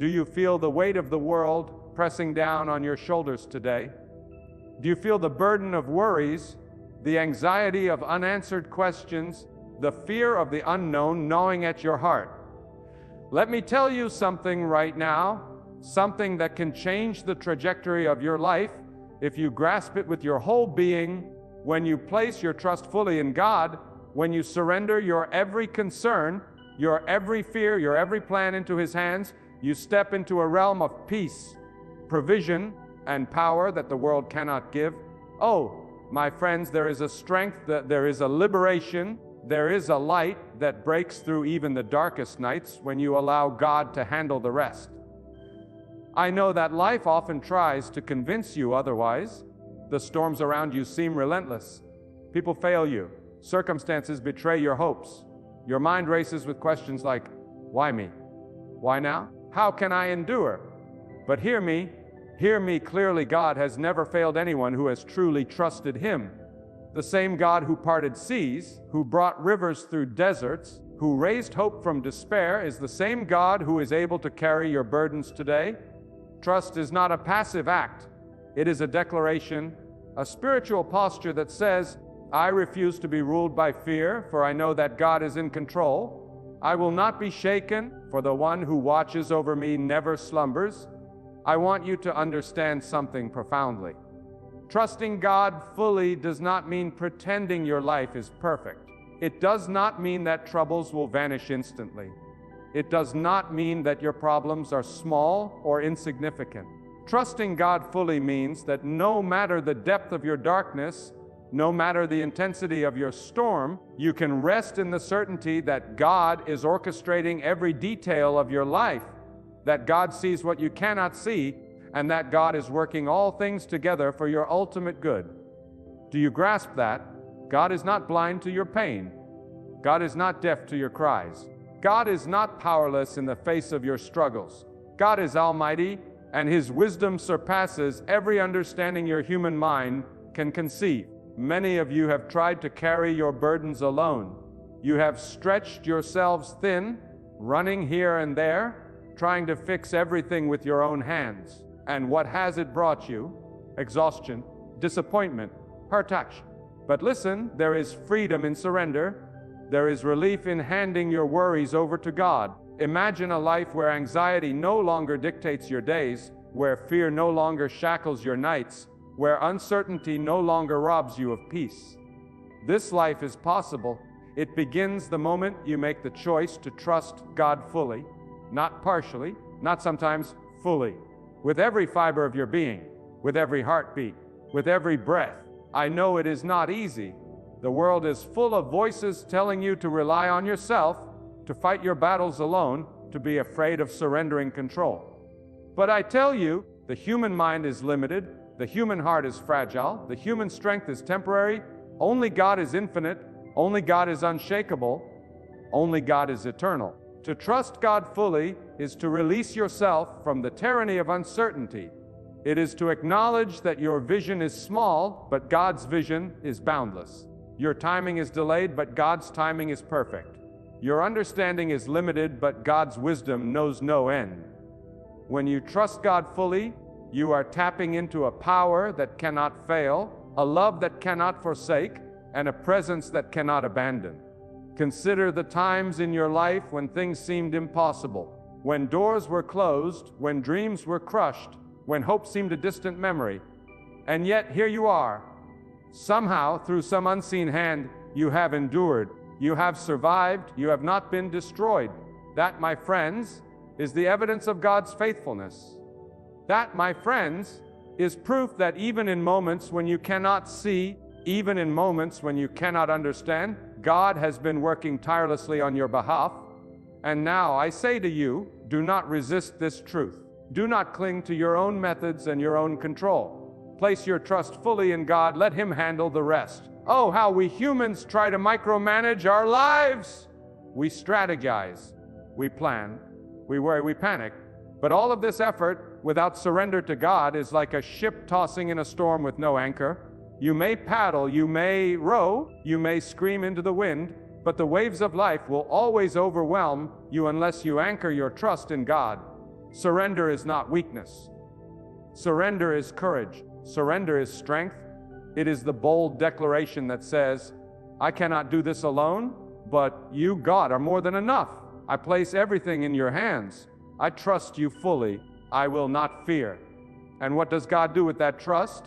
Do you feel the weight of the world pressing down on your shoulders today? Do you feel the burden of worries, the anxiety of unanswered questions, the fear of the unknown gnawing at your heart? Let me tell you something right now, something that can change the trajectory of your life if you grasp it with your whole being. When you place your trust fully in God, when you surrender your every concern, your every fear, your every plan into His hands, you step into a realm of peace, provision, and power that the world cannot give. Oh, my friends, there is a strength, there is a liberation, there is a light that breaks through even the darkest nights when you allow God to handle the rest. I know that life often tries to convince you otherwise. The storms around you seem relentless. People fail you. Circumstances betray your hopes. Your mind races with questions like, why me? Why now? How can I endure? But hear me clearly. God has never failed anyone who has truly trusted Him. The same God who parted seas, who brought rivers through deserts, who raised hope from despair, is the same God who is able to carry your burdens today. Trust is not a passive act. It is a declaration, a spiritual posture that says, I refuse to be ruled by fear, for I know that God is in control. I will not be shaken, for the one who watches over me never slumbers. I want you to understand something profoundly. Trusting God fully does not mean pretending your life is perfect. It does not mean that troubles will vanish instantly. It does not mean that your problems are small or insignificant. Trusting God fully means that no matter the depth of your darkness, no matter the intensity of your storm, you can rest in the certainty that God is orchestrating every detail of your life, that God sees what you cannot see, and that God is working all things together for your ultimate good. Do you grasp that? God is not blind to your pain. God is not deaf to your cries. God is not powerless in the face of your struggles. God is almighty, and His wisdom surpasses every understanding your human mind can conceive. Many of you have tried to carry your burdens alone. You have stretched yourselves thin, running here and there, trying to fix everything with your own hands. And what has it brought you? Exhaustion, disappointment, hurt action. But listen, there is freedom in surrender. There is relief in handing your worries over to God. Imagine a life where anxiety no longer dictates your days, where fear no longer shackles your nights, where uncertainty no longer robs you of peace. This life is possible. It begins the moment you make the choice to trust God fully, not partially, not sometimes, fully. With every fiber of your being, with every heartbeat, with every breath. I know it is not easy. The world is full of voices telling you to rely on yourself, to fight your battles alone, to be afraid of surrendering control. But I tell you, the human mind is limited, the human heart is fragile, the human strength is temporary. Only God is infinite, only God is unshakable, only God is eternal. To trust God fully is to release yourself from the tyranny of uncertainty. It is to acknowledge that your vision is small, but God's vision is boundless. Your timing is delayed, but God's timing is perfect. Your understanding is limited, but God's wisdom knows no end. When you trust God fully, you are tapping into a power that cannot fail, a love that cannot forsake, and a presence that cannot abandon. Consider the times in your life when things seemed impossible, when doors were closed, when dreams were crushed, when hope seemed a distant memory. And yet here you are. Somehow, through some unseen hand, you have endured. You have survived. You have not been destroyed. That, my friends, is the evidence of God's faithfulness. That, my friends, is proof that even in moments when you cannot see, even in moments when you cannot understand, God has been working tirelessly on your behalf. And now I say to you, do not resist this truth. Do not cling to your own methods and your own control. Place your trust fully in God. Let Him handle the rest. Oh, how we humans try to micromanage our lives! We strategize, we plan, we worry, we panic. But all of this effort without surrender to God is like a ship tossing in a storm with no anchor. You may paddle, you may row, you may scream into the wind, but the waves of life will always overwhelm you unless you anchor your trust in God. Surrender is not weakness. Surrender is courage. Surrender is strength. It is the bold declaration that says, I cannot do this alone, but you, God, are more than enough. I place everything in your hands. I trust you fully. I will not fear. And what does God do with that trust?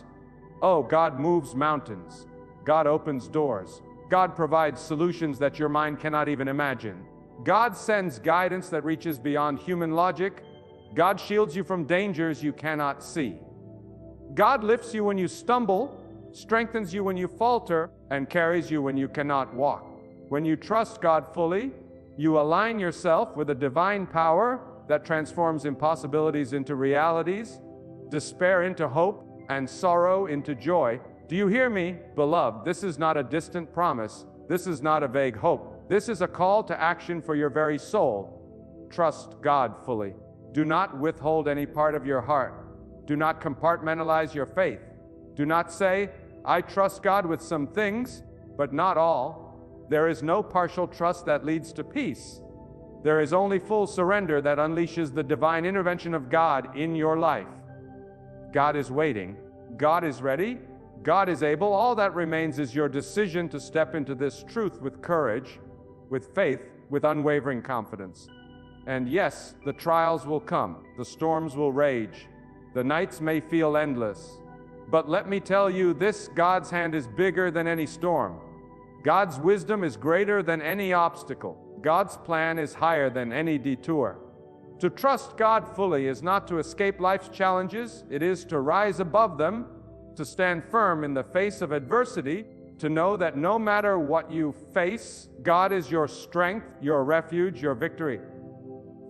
Oh, God moves mountains. God opens doors. God provides solutions that your mind cannot even imagine. God sends guidance that reaches beyond human logic. God shields you from dangers you cannot see. God lifts you when you stumble, strengthens you when you falter, and carries you when you cannot walk. When you trust God fully, you align yourself with a divine power that transforms impossibilities into realities, despair into hope, and sorrow into joy. Do you hear me, beloved? This is not a distant promise. This is not a vague hope. This is a call to action for your very soul. Trust God fully. Do not withhold any part of your heart. Do not compartmentalize your faith. Do not say, I trust God with some things, but not all. There is no partial trust that leads to peace. There is only full surrender that unleashes the divine intervention of God in your life. God is waiting. God is ready. God is able. All that remains is your decision to step into this truth with courage, with faith, with unwavering confidence. And yes, the trials will come. The storms will rage. The nights may feel endless. But let me tell you this, God's hand is bigger than any storm. God's wisdom is greater than any obstacle. God's plan is higher than any detour. To trust God fully is not to escape life's challenges. It is to rise above them, to stand firm in the face of adversity, to know that no matter what you face, God is your strength, your refuge, your victory.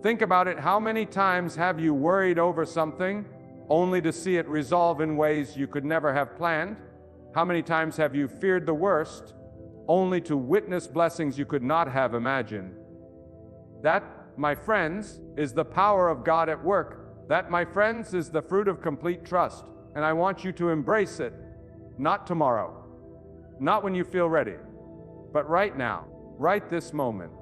Think about it. How many times have you worried over something only to see it resolve in ways you could never have planned? How many times have you feared the worst only to witness blessings you could not have imagined? That, my friends, is the power of God at work. That, my friends, is the fruit of complete trust. And I want you to embrace it. Not tomorrow. Not when you feel ready. But right now. Right this moment.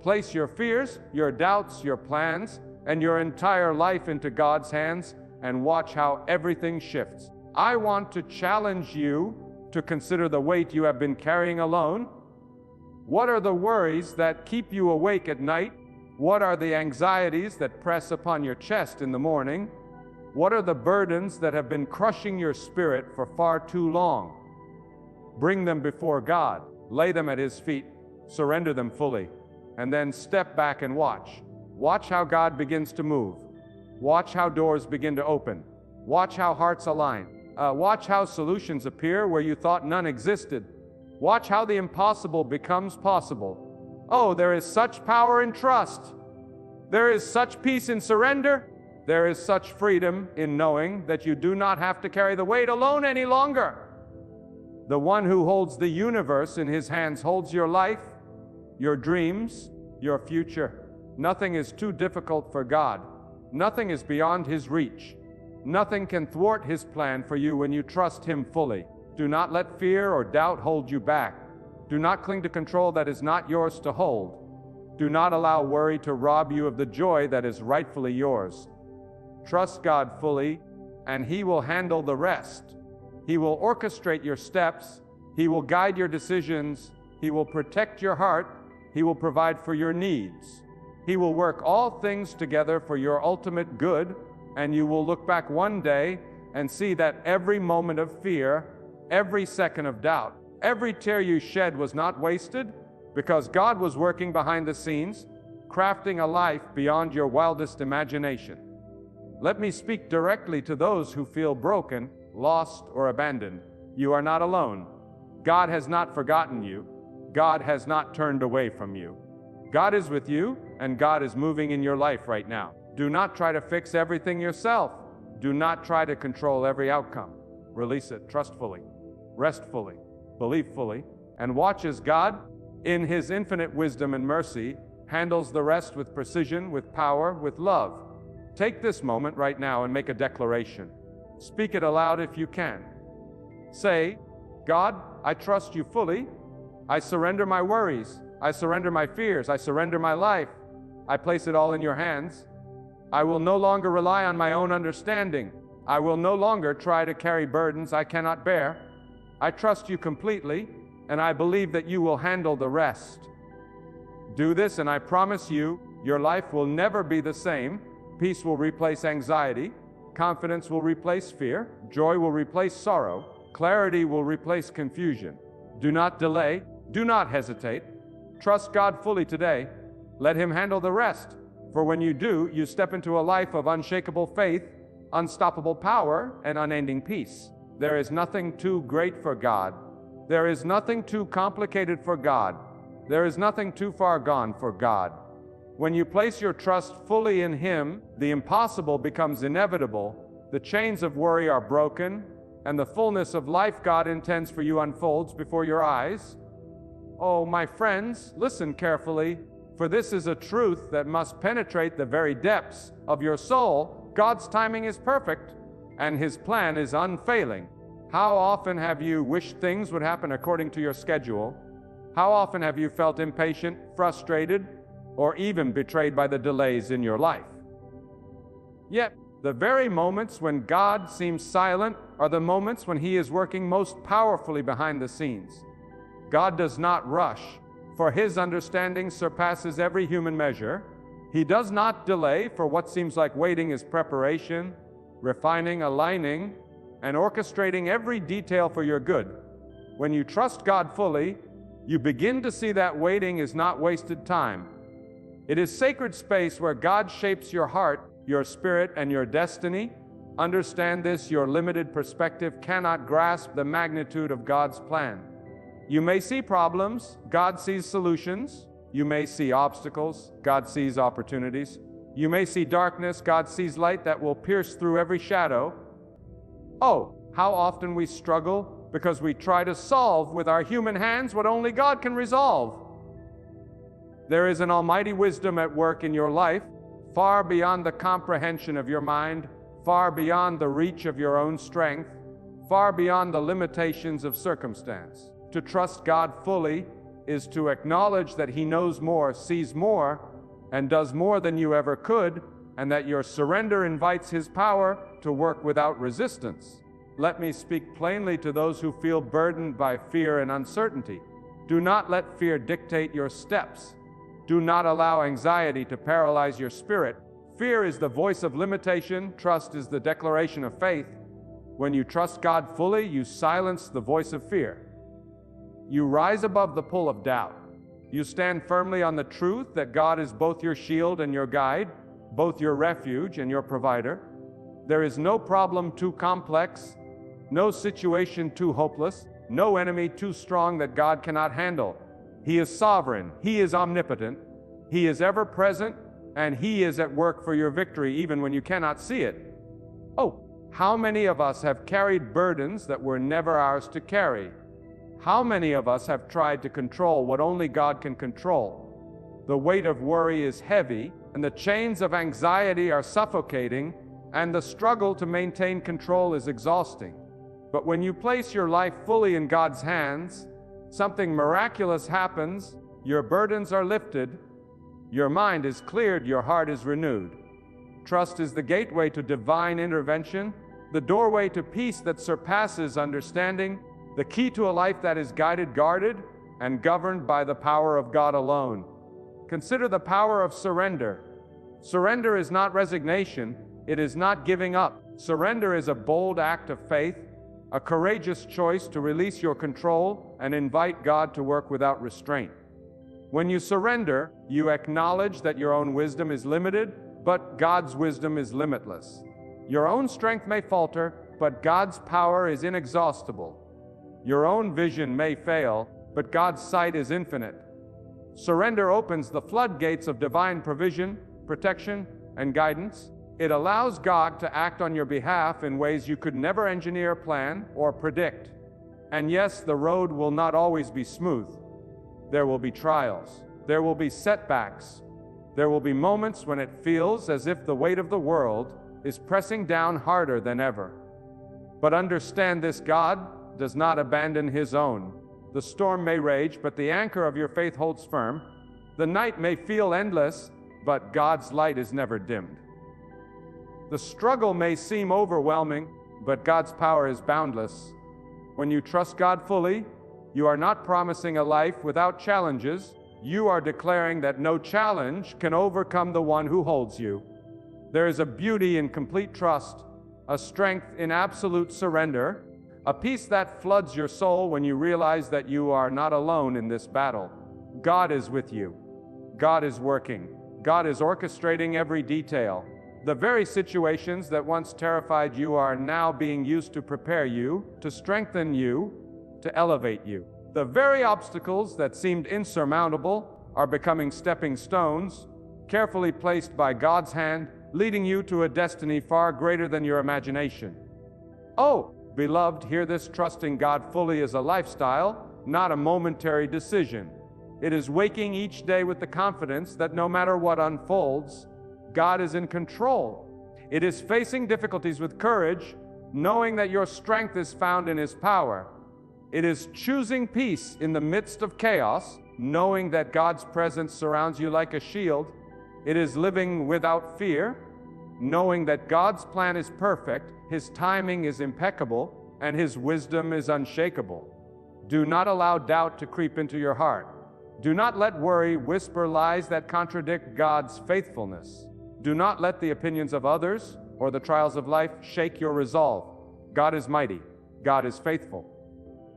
Place your fears, your doubts, your plans, and your entire life into God's hands and watch how everything shifts. I want to challenge you to consider the weight you have been carrying alone. What are the worries that keep you awake at night? What are the anxieties that press upon your chest in the morning? What are the burdens that have been crushing your spirit for far too long? Bring them before God. Lay them at His feet. Surrender them fully. And then step back and watch. Watch how God begins to move. Watch how doors begin to open. Watch how hearts align. Watch how solutions appear where you thought none existed. Watch how the impossible becomes possible. Oh, there is such power in trust. There is such peace in surrender. There is such freedom in knowing that you do not have to carry the weight alone any longer. The one who holds the universe in His hands holds your life, your dreams, your future. Nothing is too difficult for God. Nothing is beyond His reach. Nothing can thwart His plan for you when you trust Him fully. Do not let fear or doubt hold you back. Do not cling to control that is not yours to hold. Do not allow worry to rob you of the joy that is rightfully yours. Trust God fully, and He will handle the rest. He will orchestrate your steps. He will guide your decisions. He will protect your heart. He will provide for your needs. He will work all things together for your ultimate good, and you will look back one day and see that every moment of fear, every second of doubt, every tear you shed was not wasted, because God was working behind the scenes, crafting a life beyond your wildest imagination. Let me speak directly to those who feel broken, lost, or abandoned. You are not alone. God has not forgotten you. God has not turned away from you. God is with you, and God is moving in your life right now. Do not try to fix everything yourself. Do not try to control every outcome. Release it. Trust fully. Rest fully. Believe fully. And watch as God, in His infinite wisdom and mercy, handles the rest with precision, with power, with love. Take this moment right now and make a declaration. Speak it aloud if you can. Say, God, I trust you fully. I surrender my worries. I surrender my fears. I surrender my life. I place it all in your hands. I will no longer rely on my own understanding. I will no longer try to carry burdens I cannot bear. I trust you completely, and I believe that you will handle the rest. Do this, and I promise you, your life will never be the same. Peace will replace anxiety. Confidence will replace fear. Joy will replace sorrow. Clarity will replace confusion. Do not delay. Do not hesitate. Trust God fully today. Let Him handle the rest. For when you do, you step into a life of unshakable faith, unstoppable power, and unending peace. There is nothing too great for God. There is nothing too complicated for God. There is nothing too far gone for God. When you place your trust fully in Him, the impossible becomes inevitable, the chains of worry are broken, and the fullness of life God intends for you unfolds before your eyes. Oh, my friends, listen carefully, for this is a truth that must penetrate the very depths of your soul. God's timing is perfect, and His plan is unfailing. How often have you wished things would happen according to your schedule? How often have you felt impatient, frustrated, or even betrayed by the delays in your life? Yet, the very moments when God seems silent are the moments when He is working most powerfully behind the scenes. God does not rush, for His understanding surpasses every human measure. He does not delay, for what seems like waiting is preparation, refining, aligning, and orchestrating every detail for your good. When you trust God fully, you begin to see that waiting is not wasted time. It is sacred space where God shapes your heart, your spirit, and your destiny. Understand this: your limited perspective cannot grasp the magnitude of God's plan. You may see problems, God sees solutions. You may see obstacles, God sees opportunities. You may see darkness, God sees light that will pierce through every shadow. Oh, how often we struggle because we try to solve with our human hands what only God can resolve. There is an almighty wisdom at work in your life, far beyond the comprehension of your mind, far beyond the reach of your own strength, far beyond the limitations of circumstance. To trust God fully is to acknowledge that He knows more, sees more, and does more than you ever could, and that your surrender invites His power to work without resistance. Let me speak plainly to those who feel burdened by fear and uncertainty. Do not let fear dictate your steps. Do not allow anxiety to paralyze your spirit. Fear is the voice of limitation. Trust is the declaration of faith. When you trust God fully, you silence the voice of fear. You rise above the pull of doubt. You stand firmly on the truth that God is both your shield and your guide, both your refuge and your provider. There is no problem too complex, no situation too hopeless, no enemy too strong that God cannot handle. He is sovereign, He is omnipotent, He is ever present, and He is at work for your victory even when you cannot see it. Oh, how many of us have carried burdens that were never ours to carry? How many of us have tried to control what only God can control? The weight of worry is heavy, and the chains of anxiety are suffocating, and the struggle to maintain control is exhausting. But when you place your life fully in God's hands, something miraculous happens. Your burdens are lifted, your mind is cleared, your heart is renewed. Trust is the gateway to divine intervention, the doorway to peace that surpasses understanding, the key to a life that is guided, guarded, and governed by the power of God alone. Consider the power of surrender. Surrender is not resignation, it is not giving up. Surrender is a bold act of faith, a courageous choice to release your control and invite God to work without restraint. When you surrender, you acknowledge that your own wisdom is limited, but God's wisdom is limitless. Your own strength may falter, but God's power is inexhaustible. Your own vision may fail, but God's sight is infinite. Surrender opens the floodgates of divine provision, protection, and guidance. It allows God to act on your behalf in ways you could never engineer, plan, or predict. And yes, the road will not always be smooth. There will be trials. There will be setbacks. There will be moments when it feels as if the weight of the world is pressing down harder than ever. But understand this: God does not abandon His own. The storm may rage, but the anchor of your faith holds firm. The night may feel endless, but God's light is never dimmed. The struggle may seem overwhelming, but God's power is boundless. When you trust God fully, you are not promising a life without challenges. You are declaring that no challenge can overcome the one who holds you. There is a beauty in complete trust, a strength in absolute surrender, a peace that floods your soul when you realize that you are not alone in this battle. God is with you. God is working. God is orchestrating every detail. The very situations that once terrified you are now being used to prepare you, to strengthen you, to elevate you. The very obstacles that seemed insurmountable are becoming stepping stones, carefully placed by God's hand, leading you to a destiny far greater than your imagination. Oh, beloved, hear this: trusting God fully is a lifestyle, not a momentary decision. It is waking each day with the confidence that no matter what unfolds, God is in control. It is facing difficulties with courage, knowing that your strength is found in His power. It is choosing peace in the midst of chaos, knowing that God's presence surrounds you like a shield. It is living without fear, knowing that God's plan is perfect, His timing is impeccable, and His wisdom is unshakable. Do not allow doubt to creep into your heart. Do not let worry whisper lies that contradict God's faithfulness. Do not let the opinions of others or the trials of life shake your resolve. God is mighty. God is faithful.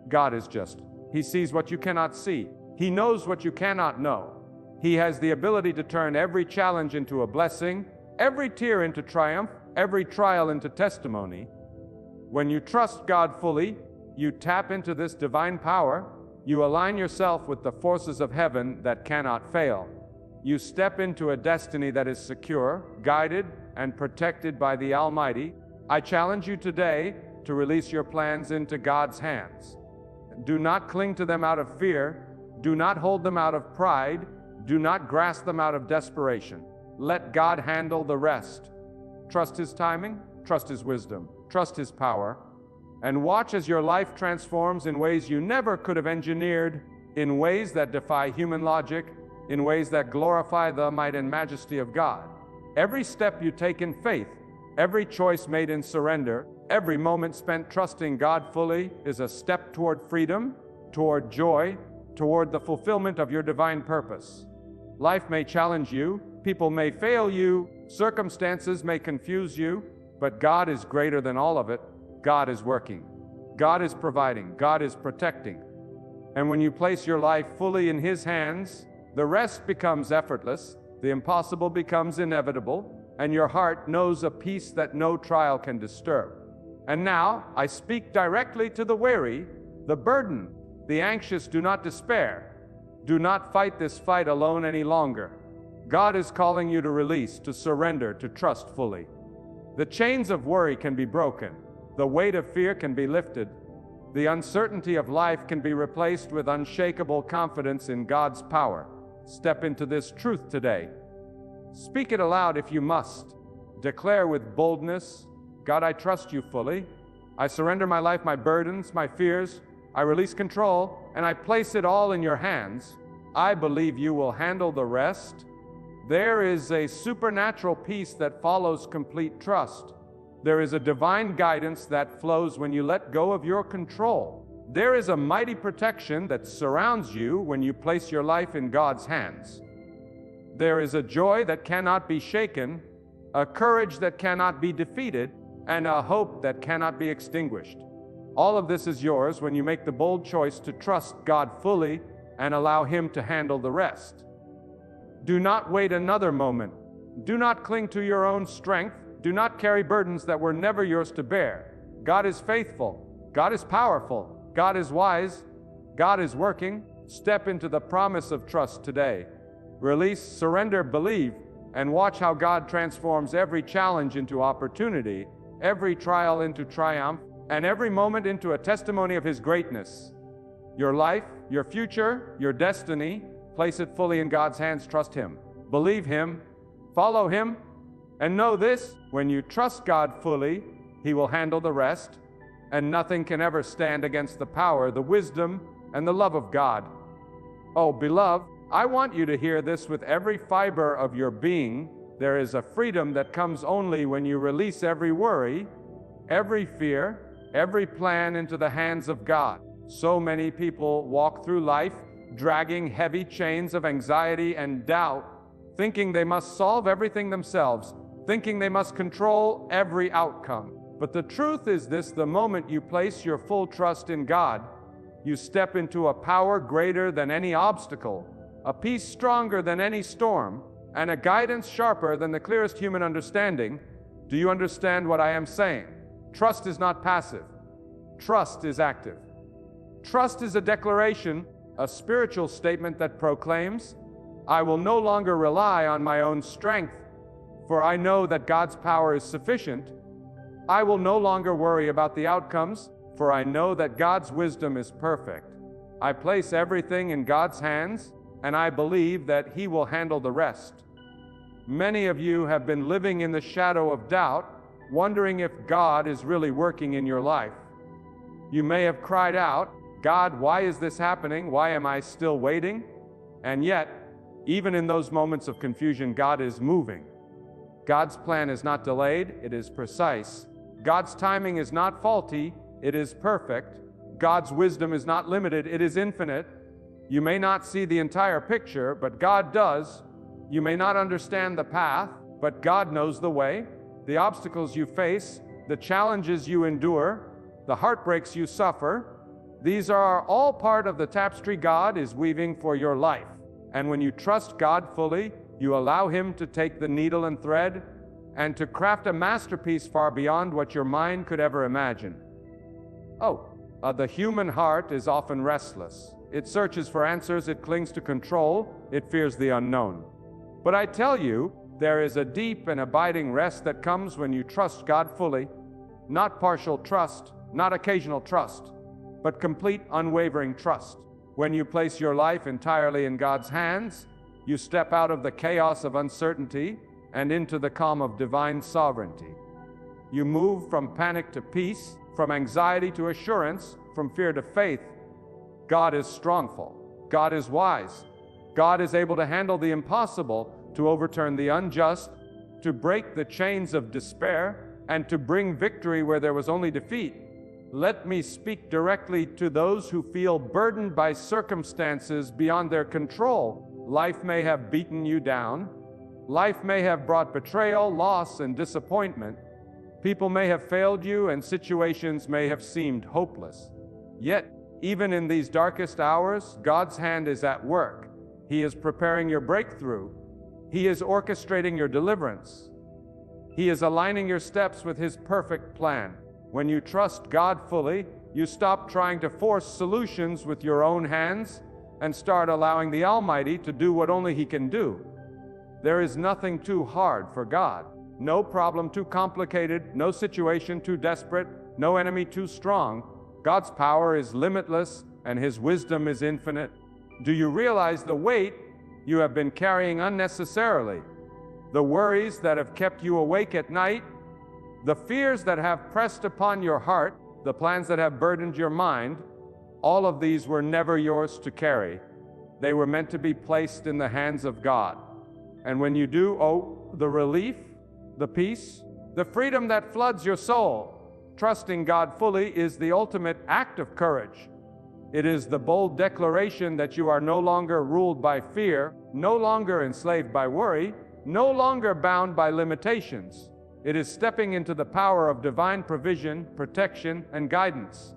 God is just. He sees what you cannot see. He knows what you cannot know. He has the ability to turn every challenge into a blessing, every tear into triumph, every trial into testimony. When you trust God fully, you tap into this divine power. You align yourself with the forces of heaven that cannot fail. You step into a destiny that is secure, guided, and protected by the Almighty. I challenge you today to release your plans into God's hands. Do not cling to them out of fear. Do not hold them out of pride. Do not grasp them out of desperation. Let God handle the rest. Trust His timing, trust His wisdom, trust His power, and watch as your life transforms in ways you never could have engineered, in ways that defy human logic, in ways that glorify the might and majesty of God. Every step you take in faith, every choice made in surrender, every moment spent trusting God fully is a step toward freedom, toward joy, toward the fulfillment of your divine purpose. Life may challenge you, people may fail you, circumstances may confuse you, but God is greater than all of it. God is working. God is providing. God is protecting. And when you place your life fully in His hands, the rest becomes effortless, the impossible becomes inevitable, and your heart knows a peace that no trial can disturb. And now, I speak directly to the weary, the burdened, the anxious. Do not despair. Do not fight this fight alone any longer. God is calling you to release, to surrender, to trust fully. The chains of worry can be broken. The weight of fear can be lifted. The uncertainty of life can be replaced with unshakable confidence in God's power. Step into this truth today. Speak it aloud if you must. Declare with boldness, God, I trust you fully. I surrender my life, my burdens, my fears. I release control, and I place it all in your hands. I believe you will handle the rest. There is a supernatural peace that follows complete trust. There is a divine guidance that flows when you let go of your control. There is a mighty protection that surrounds you when you place your life in God's hands. There is a joy that cannot be shaken, a courage that cannot be defeated, and a hope that cannot be extinguished. All of this is yours when you make the bold choice to trust God fully and allow Him to handle the rest. Do not wait another moment. Do not cling to your own strength. Do not carry burdens that were never yours to bear. God is faithful. God is powerful. God is wise. God is working. Step into the promise of trust today. Release, surrender, believe, and watch how God transforms every challenge into opportunity, every trial into triumph, and every moment into a testimony of His greatness. Your life, your future, your destiny, place it fully in God's hands. Trust Him. Believe Him. Follow Him. And know this, when you trust God fully, He will handle the rest, and nothing can ever stand against the power, the wisdom, and the love of God. Oh, beloved, I want you to hear this with every fiber of your being. There is a freedom that comes only when you release every worry, every fear, every plan into the hands of God. So many people walk through life dragging heavy chains of anxiety and doubt, thinking they must solve everything themselves, thinking they must control every outcome. But the truth is this: the moment you place your full trust in God, you step into a power greater than any obstacle, a peace stronger than any storm, and a guidance sharper than the clearest human understanding. Do you understand what I am saying? Trust is not passive. Trust is active. Trust is a declaration, a spiritual statement that proclaims, I will no longer rely on my own strength, for I know that God's power is sufficient. I will no longer worry about the outcomes, for I know that God's wisdom is perfect. I place everything in God's hands, and I believe that He will handle the rest. Many of you have been living in the shadow of doubt, wondering if God is really working in your life. You may have cried out, God, why is this happening? Why am I still waiting? And yet, even in those moments of confusion, God is moving. God's plan is not delayed, it is precise. God's timing is not faulty, it is perfect. God's wisdom is not limited, it is infinite. You may not see the entire picture, but God does. You may not understand the path, but God knows the way. The obstacles you face, the challenges you endure, the heartbreaks you suffer, these are all part of the tapestry God is weaving for your life. And when you trust God fully, you allow Him to take the needle and thread and to craft a masterpiece far beyond what your mind could ever imagine. The human heart is often restless. It searches for answers, it clings to control, it fears the unknown. But I tell you, there is a deep and abiding rest that comes when you trust God fully. Not partial trust, not occasional trust, but complete, unwavering trust. When you place your life entirely in God's hands, you step out of the chaos of uncertainty and into the calm of divine sovereignty. You move from panic to peace, from anxiety to assurance, from fear to faith. God is strongful. God is wise. God is able to handle the impossible, to overturn the unjust, to break the chains of despair, and to bring victory where there was only defeat. Let me speak directly to those who feel burdened by circumstances beyond their control. Life may have beaten you down. Life may have brought betrayal, loss, and disappointment. People may have failed you, and situations may have seemed hopeless. Yet, even in these darkest hours, God's hand is at work. He is preparing your breakthrough. He is orchestrating your deliverance. He is aligning your steps with His perfect plan. When you trust God fully, you stop trying to force solutions with your own hands and start allowing the Almighty to do what only He can do. There is nothing too hard for God. No problem too complicated, no situation too desperate, no enemy too strong. God's power is limitless and His wisdom is infinite. Do you realize the weight you have been carrying unnecessarily? The worries that have kept you awake at night? The fears that have pressed upon your heart, the plans that have burdened your mind, all of these were never yours to carry. They were meant to be placed in the hands of God. And when you do, the relief, the peace, the freedom that floods your soul. Trusting God fully is the ultimate act of courage. It is the bold declaration that you are no longer ruled by fear, no longer enslaved by worry, no longer bound by limitations. It is stepping into the power of divine provision, protection, and guidance.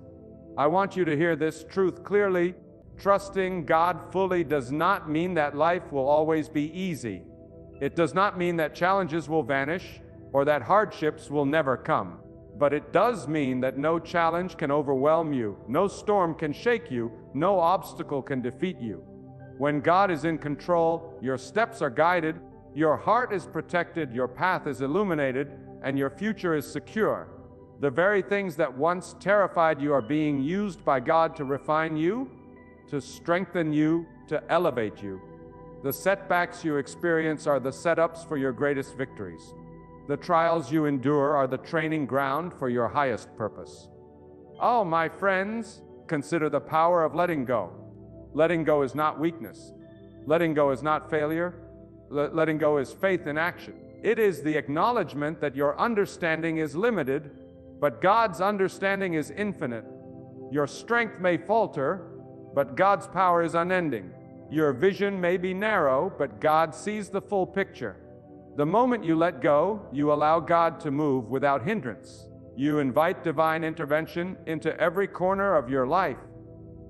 I want you to hear this truth clearly. Trusting God fully does not mean that life will always be easy. It does not mean that challenges will vanish or that hardships will never come. But it does mean that no challenge can overwhelm you, no storm can shake you, no obstacle can defeat you. When God is in control, your steps are guided, your heart is protected, your path is illuminated, and your future is secure. The very things that once terrified you are being used by God to refine you, to strengthen you, to elevate you. The setbacks you experience are the setups for your greatest victories. The trials you endure are the training ground for your highest purpose. Oh, my friends, consider the power of letting go. Letting go is not weakness. Letting go is not failure. Letting go is faith in action. It is the acknowledgement that your understanding is limited, but God's understanding is infinite. Your strength may falter, but God's power is unending. Your vision may be narrow, but God sees the full picture. The moment you let go, you allow God to move without hindrance. You invite divine intervention into every corner of your life.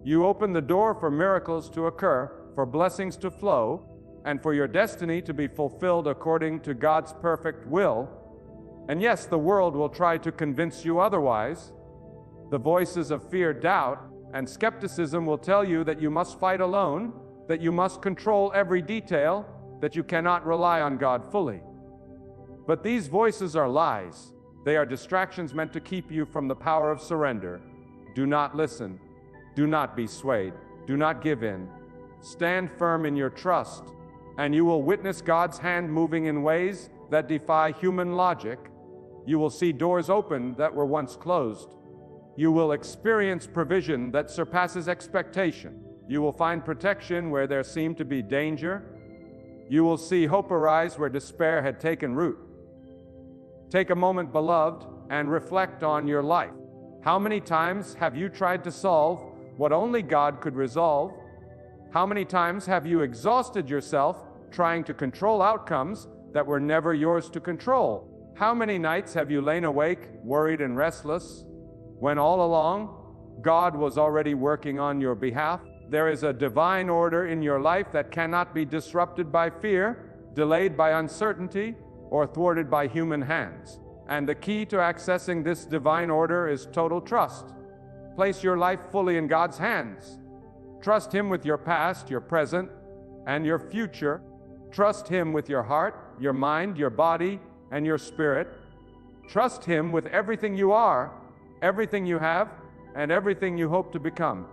You open the door for miracles to occur, for blessings to flow, and for your destiny to be fulfilled according to God's perfect will. And yes, the world will try to convince you otherwise. The voices of fear, doubt, and skepticism will tell you that you must fight alone, that you must control every detail, that you cannot rely on God fully. But these voices are lies. They are distractions meant to keep you from the power of surrender. Do not listen. Do not be swayed. Do not give in. Stand firm in your trust, and you will witness God's hand moving in ways that defy human logic. You will see doors open that were once closed. You will experience provision that surpasses expectation. You will find protection where there seemed to be danger. You will see hope arise where despair had taken root. Take a moment, beloved, and reflect on your life. How many times have you tried to solve what only God could resolve? How many times have you exhausted yourself trying to control outcomes that were never yours to control? How many nights have you lain awake, worried and restless, when all along God was already working on your behalf? There is a divine order in your life that cannot be disrupted by fear, delayed by uncertainty, or thwarted by human hands. And the key to accessing this divine order is total trust. Place your life fully in God's hands. Trust Him with your past, your present, and your future. Trust Him with your heart, your mind, your body, and your spirit. Trust Him with everything you are, everything you have, and everything you hope to become.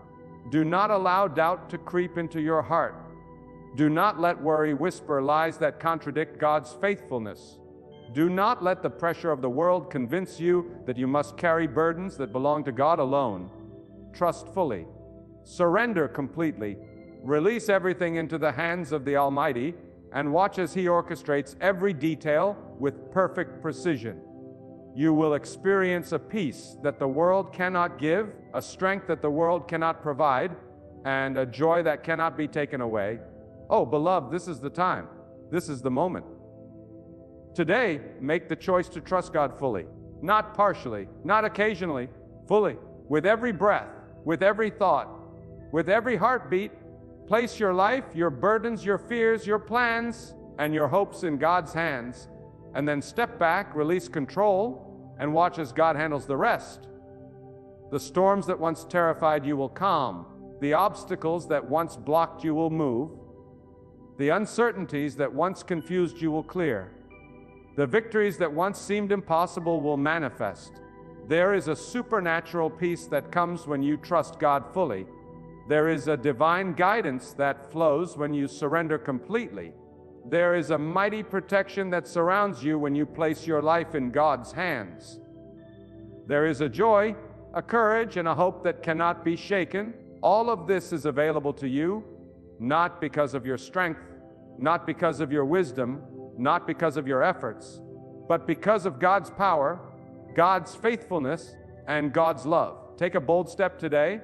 Do not allow doubt to creep into your heart. Do not let worry whisper lies that contradict God's faithfulness. Do not let the pressure of the world convince you that you must carry burdens that belong to God alone. Trust fully. Surrender completely. Release everything into the hands of the Almighty and watch as He orchestrates every detail with perfect precision. You will experience a peace that the world cannot give, a strength that the world cannot provide, and a joy that cannot be taken away. Oh, beloved, this is the time. This is the moment. Today, make the choice to trust God fully, not partially, not occasionally, fully. With every breath, with every thought, with every heartbeat, place your life, your burdens, your fears, your plans, and your hopes in God's hands, and then step back, release control, and watch as God handles the rest. The storms that once terrified you will calm. The obstacles that once blocked you will move. The uncertainties that once confused you will clear. The victories that once seemed impossible will manifest. There is a supernatural peace that comes when you trust God fully. There is a divine guidance that flows when you surrender completely. There is a mighty protection that surrounds you when you place your life in God's hands. There is a joy, a courage, and a hope that cannot be shaken. All of this is available to you, not because of your strength, not because of your wisdom, not because of your efforts, but because of God's power, God's faithfulness, and God's love. Take a bold step today.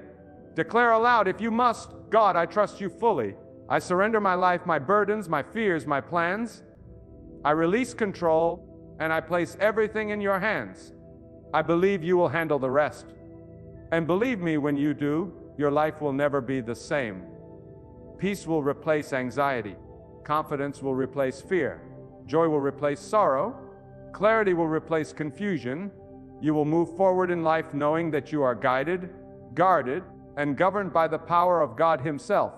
Declare aloud, if you must, God, I trust you fully. I surrender my life, my burdens, my fears, my plans. I release control, and I place everything in your hands. I believe you will handle the rest. And believe me, when you do, your life will never be the same. Peace will replace anxiety. Confidence will replace fear. Joy will replace sorrow. Clarity will replace confusion. You will move forward in life knowing that you are guided, guarded, and governed by the power of God Himself.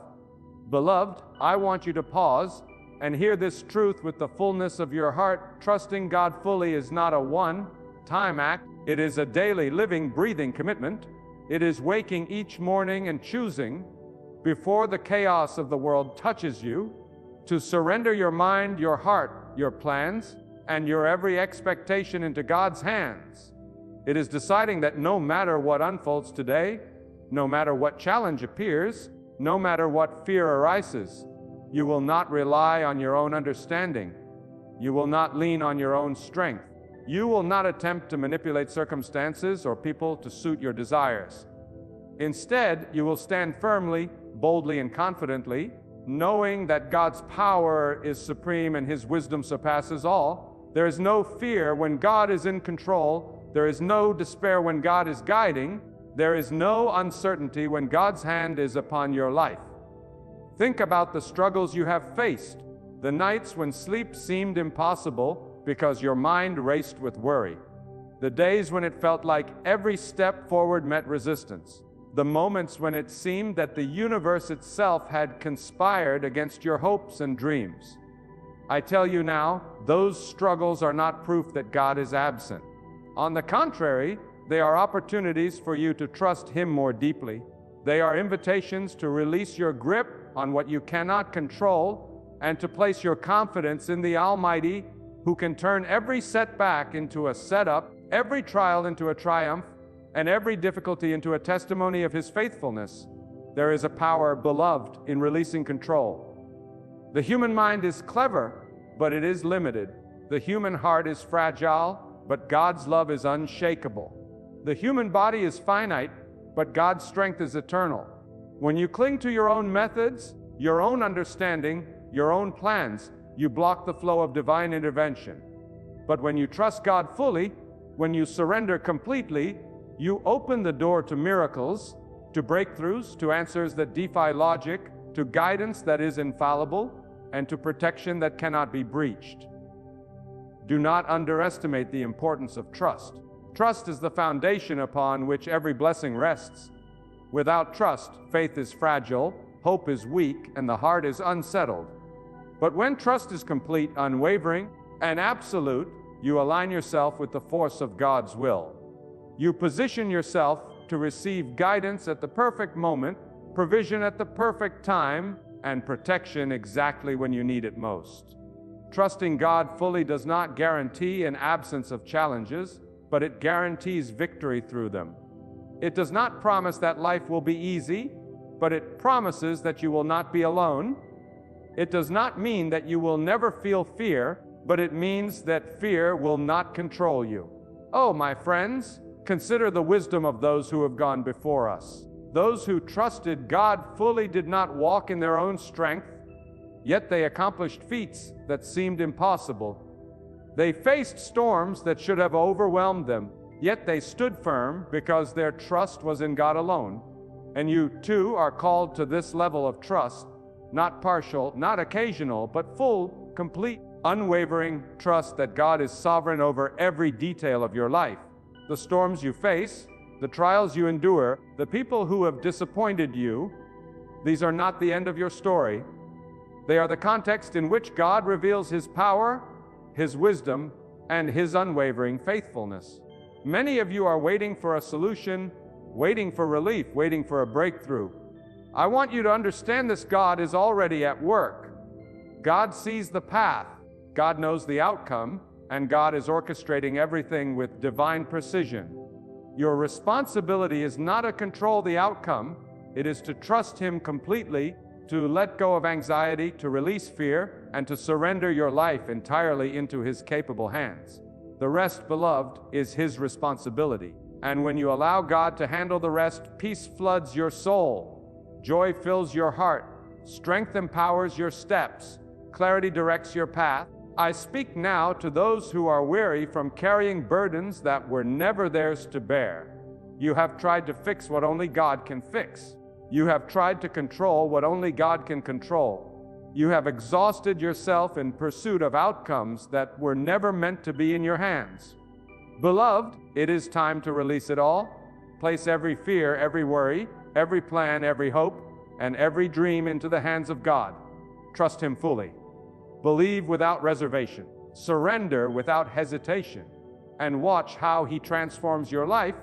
Beloved, I want you to pause and hear this truth with the fullness of your heart. Trusting God fully is not a one-time act. It is a daily, living, breathing commitment. It is waking each morning and choosing, before the chaos of the world touches you, to surrender your mind, your heart, your plans, and your every expectation into God's hands. It is deciding that no matter what unfolds today, no matter what challenge appears, no matter what fear arises, you will not rely on your own understanding. You will not lean on your own strength. You will not attempt to manipulate circumstances or people to suit your desires. Instead, you will stand firmly, boldly, and confidently, knowing that God's power is supreme and His wisdom surpasses all. There is no fear when God is in control. There is no despair when God is guiding. There is no uncertainty when God's hand is upon your life. Think about the struggles you have faced, the nights when sleep seemed impossible because your mind raced with worry, the days when it felt like every step forward met resistance, the moments when it seemed that the universe itself had conspired against your hopes and dreams. I tell you now, those struggles are not proof that God is absent. On the contrary, they are opportunities for you to trust Him more deeply. They are invitations to release your grip on what you cannot control and to place your confidence in the Almighty, who can turn every setback into a setup, every trial into a triumph, and every difficulty into a testimony of His faithfulness. There is a power, beloved, in releasing control. The human mind is clever, but it is limited. The human heart is fragile, but God's love is unshakable. The human body is finite, but God's strength is eternal. When you cling to your own methods, your own understanding, your own plans, you block the flow of divine intervention. But when you trust God fully, when you surrender completely, you open the door to miracles, to breakthroughs, to answers that defy logic, to guidance that is infallible, and to protection that cannot be breached. Do not underestimate the importance of trust. Trust is the foundation upon which every blessing rests. Without trust, faith is fragile, hope is weak, and the heart is unsettled. But when trust is complete, unwavering, and absolute, you align yourself with the force of God's will. You position yourself to receive guidance at the perfect moment, provision at the perfect time, and protection exactly when you need it most. Trusting God fully does not guarantee an absence of challenges, but it guarantees victory through them. It does not promise that life will be easy, but it promises that you will not be alone. It does not mean that you will never feel fear, but it means that fear will not control you. Oh, my friends, consider the wisdom of those who have gone before us. Those who trusted God fully did not walk in their own strength, yet they accomplished feats that seemed impossible. They faced storms that should have overwhelmed them, yet they stood firm because their trust was in God alone. And you, too, are called to this level of trust, not partial, not occasional, but full, complete, unwavering trust that God is sovereign over every detail of your life. The storms you face, the trials you endure, the people who have disappointed you, these are not the end of your story. They are the context in which God reveals His power, His wisdom, and His unwavering faithfulness. Many of you are waiting for a solution, waiting for relief, waiting for a breakthrough. I want you to understand this: God is already at work. God sees the path, God knows the outcome, and God is orchestrating everything with divine precision. Your responsibility is not to control the outcome, it is to trust Him completely, to let go of anxiety, to release fear, and to surrender your life entirely into His capable hands. The rest, beloved, is His responsibility. And when you allow God to handle the rest, peace floods your soul, joy fills your heart, strength empowers your steps, clarity directs your path. I speak now to those who are weary from carrying burdens that were never theirs to bear. You have tried to fix what only God can fix. You have tried to control what only God can control. You have exhausted yourself in pursuit of outcomes that were never meant to be in your hands. Beloved, it is time to release it all. Place every fear, every worry, every plan, every hope, and every dream into the hands of God. Trust Him fully. Believe without reservation. Surrender without hesitation. And watch how He transforms your life,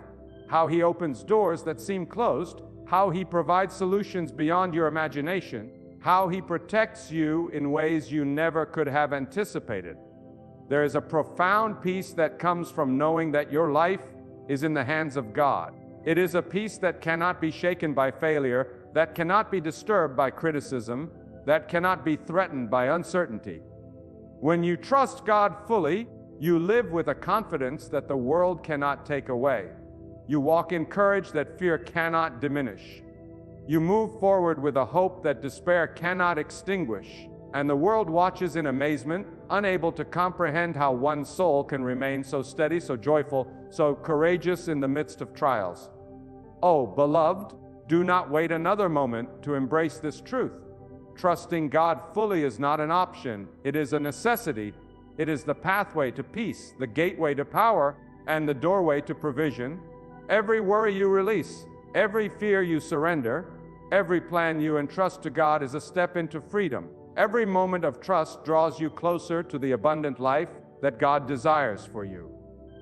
how He opens doors that seem closed, how He provides solutions beyond your imagination, how He protects you in ways you never could have anticipated. There is a profound peace that comes from knowing that your life is in the hands of God. It is a peace that cannot be shaken by failure, that cannot be disturbed by criticism, that cannot be threatened by uncertainty. When you trust God fully, you live with a confidence that the world cannot take away. You walk in courage that fear cannot diminish. You move forward with a hope that despair cannot extinguish, and the world watches in amazement, unable to comprehend how one soul can remain so steady, so joyful, so courageous in the midst of trials. Oh, beloved, do not wait another moment to embrace this truth. Trusting God fully is not an option, it is a necessity. It is the pathway to peace, the gateway to power, and the doorway to provision. Every worry you release, every fear you surrender, every plan you entrust to God is a step into freedom. Every moment of trust draws you closer to the abundant life that God desires for you.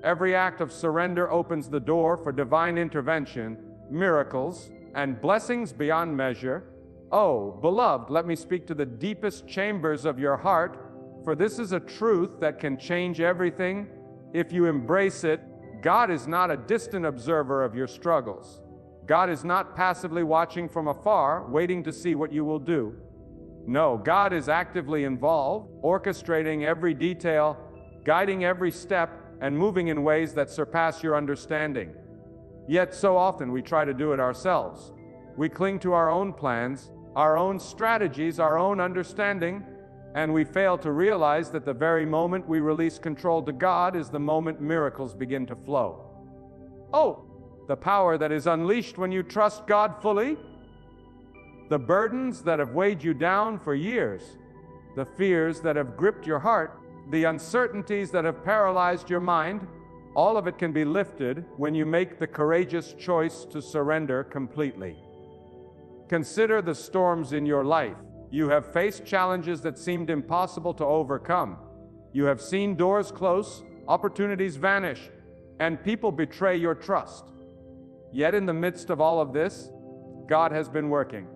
Every act of surrender opens the door for divine intervention, miracles, and blessings beyond measure. Oh, beloved, let me speak to the deepest chambers of your heart, for this is a truth that can change everything. If you embrace it, God is not a distant observer of your struggles. God is not passively watching from afar, waiting to see what you will do. No, God is actively involved, orchestrating every detail, guiding every step, and moving in ways that surpass your understanding. Yet so often we try to do it ourselves. We cling to our own plans, our own strategies, our own understanding, and we fail to realize that the very moment we release control to God is the moment miracles begin to flow. Oh, the power that is unleashed when you trust God fully. The burdens that have weighed you down for years, the fears that have gripped your heart, the uncertainties that have paralyzed your mind, all of it can be lifted when you make the courageous choice to surrender completely. Consider the storms in your life. You have faced challenges that seemed impossible to overcome. You have seen doors close, opportunities vanish, and people betray your trust. Yet in the midst of all of this, God has been working.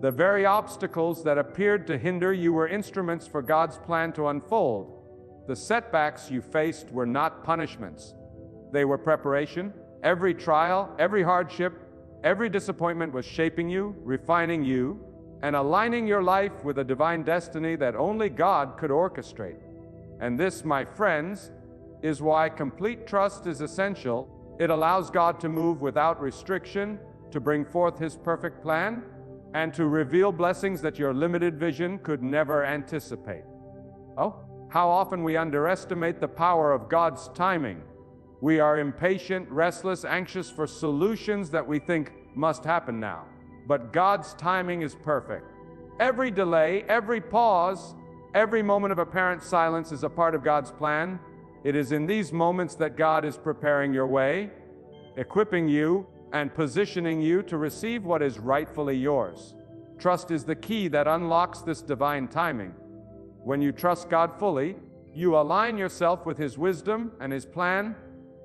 The very obstacles that appeared to hinder you were instruments for God's plan to unfold. The setbacks you faced were not punishments. They were preparation. Every trial, every hardship, every disappointment was shaping you, refining you, and aligning your life with a divine destiny that only God could orchestrate. And this, my friends, is why complete trust is essential. It allows God to move without restriction, to bring forth His perfect plan, and to reveal blessings that your limited vision could never anticipate. Oh, how often we underestimate the power of God's timing. We are impatient, restless, anxious for solutions that we think must happen now. But God's timing is perfect. Every delay, every pause, every moment of apparent silence is a part of God's plan. It is in these moments that God is preparing your way, equipping you, and positioning you to receive what is rightfully yours. Trust is the key that unlocks this divine timing. When you trust God fully, you align yourself with His wisdom and His plan,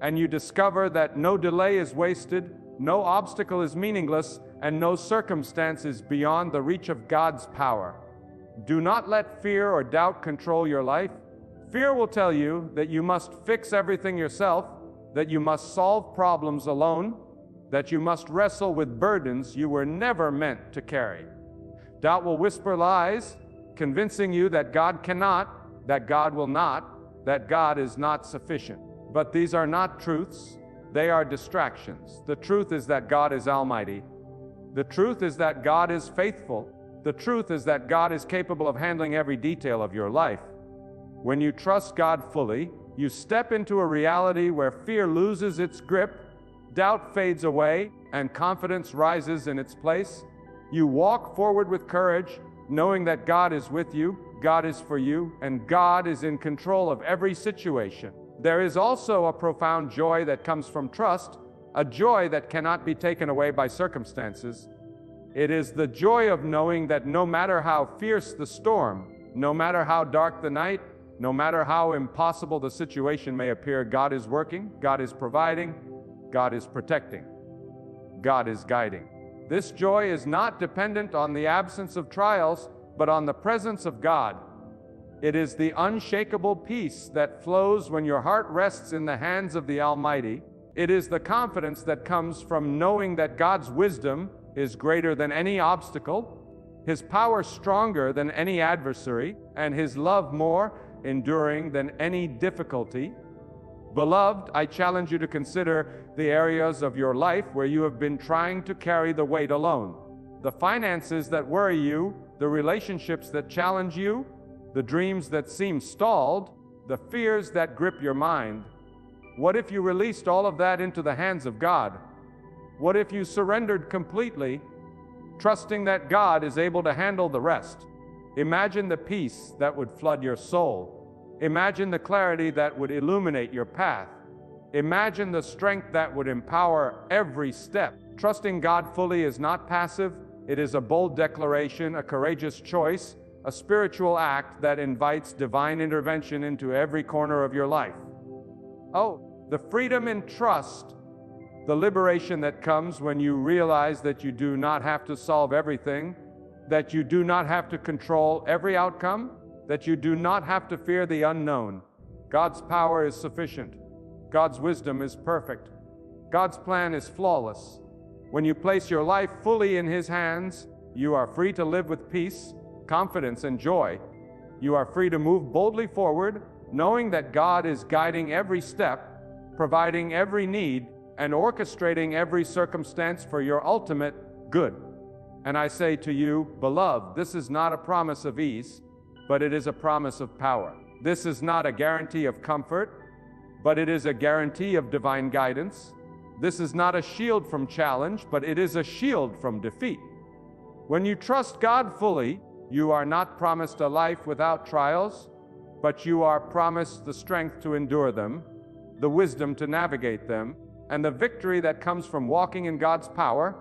and you discover that no delay is wasted, no obstacle is meaningless, and no circumstance is beyond the reach of God's power. Do not let fear or doubt control your life. Fear will tell you that you must fix everything yourself, that you must solve problems alone, that you must wrestle with burdens you were never meant to carry. Doubt will whisper lies, convincing you that God cannot, that God will not, that God is not sufficient. But these are not truths, they are distractions. The truth is that God is almighty. The truth is that God is faithful. The truth is that God is capable of handling every detail of your life. When you trust God fully, you step into a reality where fear loses its grip, doubt fades away, and confidence rises in its place. You walk forward with courage, knowing that God is with you, God is for you, and God is in control of every situation. There is also a profound joy that comes from trust, a joy that cannot be taken away by circumstances. It is the joy of knowing that no matter how fierce the storm, no matter how dark the night, no matter how impossible the situation may appear, God is working, God is providing, God is protecting, God is guiding. This joy is not dependent on the absence of trials, but on the presence of God. It is the unshakable peace that flows when your heart rests in the hands of the Almighty. It is the confidence that comes from knowing that God's wisdom is greater than any obstacle, His power stronger than any adversary, and His love more enduring than any difficulty. Beloved, I challenge you to consider the areas of your life where you have been trying to carry the weight alone. The finances that worry you, the relationships that challenge you, the dreams that seem stalled, the fears that grip your mind. What if you released all of that into the hands of God? What if you surrendered completely, trusting that God is able to handle the rest? Imagine the peace that would flood your soul. Imagine the clarity that would illuminate your path. Imagine the strength that would empower every step. Trusting God fully is not passive. It is a bold declaration, a courageous choice, a spiritual act that invites divine intervention into every corner of your life. Oh, the freedom and trust, the liberation that comes when you realize that you do not have to solve everything, that you do not have to control every outcome, that you do not have to fear the unknown. God's power is sufficient. God's wisdom is perfect. God's plan is flawless. When you place your life fully in His hands, you are free to live with peace, confidence, and joy. You are free to move boldly forward, knowing that God is guiding every step, providing every need, and orchestrating every circumstance for your ultimate good. And I say to you, beloved, this is not a promise of ease, but it is a promise of power. This is not a guarantee of comfort, but it is a guarantee of divine guidance. This is not a shield from challenge, but it is a shield from defeat. When you trust God fully, you are not promised a life without trials, but you are promised the strength to endure them, the wisdom to navigate them, and the victory that comes from walking in God's power.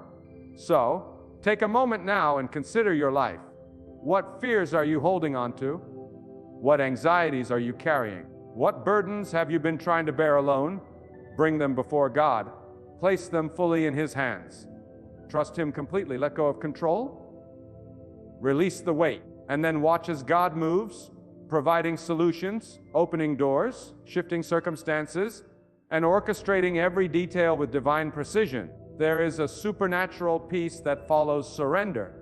So, take a moment now and consider your life. What fears are you holding on to? What anxieties are you carrying? What burdens have you been trying to bear alone? Bring them before God. Place them fully in His hands. Trust Him completely. Let go of control. Release the weight, and then watch as God moves, providing solutions, opening doors, shifting circumstances, and orchestrating every detail with divine precision. There is a supernatural peace that follows surrender.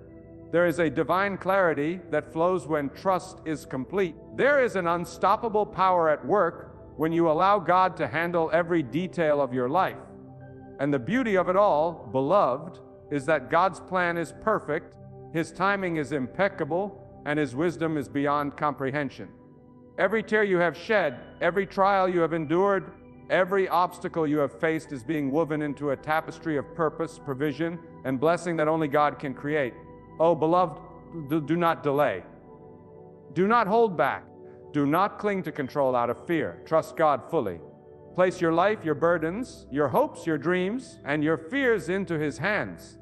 There is a divine clarity that flows when trust is complete. There is an unstoppable power at work when you allow God to handle every detail of your life. And the beauty of it all, beloved, is that God's plan is perfect, His timing is impeccable, and His wisdom is beyond comprehension. Every tear you have shed, every trial you have endured, every obstacle you have faced is being woven into a tapestry of purpose, provision, and blessing that only God can create. Oh, beloved, do not delay. Do not hold back. Do not cling to control out of fear. Trust God fully. Place your life, your burdens, your hopes, your dreams, and your fears into His hands.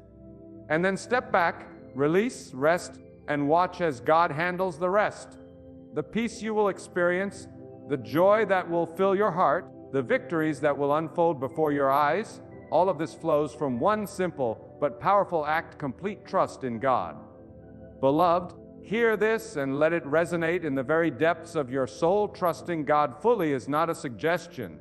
And then step back, release, rest, and watch as God handles the rest. The peace you will experience, the joy that will fill your heart, the victories that will unfold before your eyes, all of this flows from one simple but powerful act: complete trust in God. Beloved, hear this and let it resonate in the very depths of your soul. Trusting God fully is not a suggestion.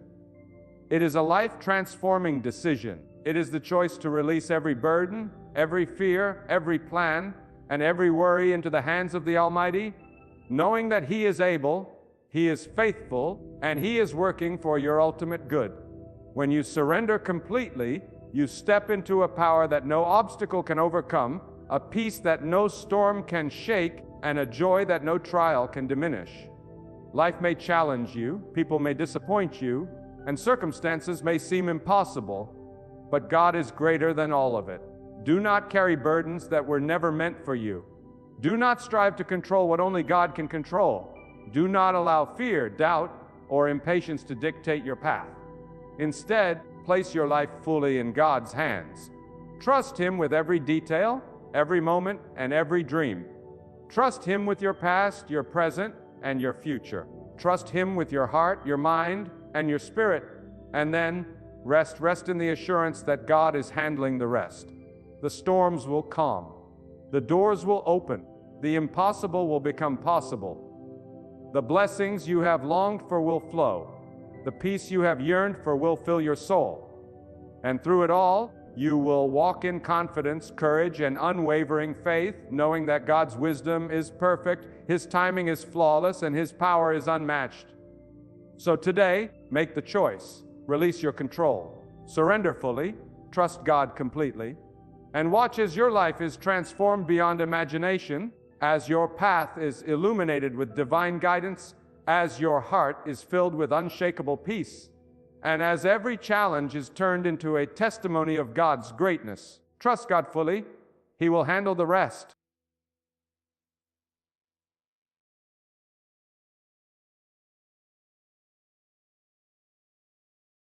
It is a life-transforming decision. It is the choice to release every burden, every fear, every plan, and every worry into the hands of the Almighty, knowing that He is able, He is faithful, and He is working for your ultimate good. When you surrender completely, you step into a power that no obstacle can overcome, a peace that no storm can shake, and a joy that no trial can diminish. Life may challenge you, people may disappoint you, and circumstances may seem impossible, but God is greater than all of it. Do not carry burdens that were never meant for you. Do not strive to control what only God can control. Do not allow fear, doubt, or impatience to dictate your path. Instead, place your life fully in God's hands. Trust Him with every detail, every moment, and every dream. Trust Him with your past, your present, and your future. Trust Him with your heart, your mind, and your spirit. And then, rest in the assurance that God is handling the rest. The storms will calm. The doors will open. The impossible will become possible. The blessings you have longed for will flow. The peace you have yearned for will fill your soul. And through it all, You will walk in confidence, courage, and unwavering faith, knowing that God's wisdom is perfect, His timing is flawless, and His power is unmatched. So today, make the choice. Release your control. Surrender fully. Trust God completely. And watch as your life is transformed beyond imagination, as your path is illuminated with divine guidance, as your heart is filled with unshakable peace, and as every challenge is turned into a testimony of God's greatness. Trust God fully. He will handle the rest.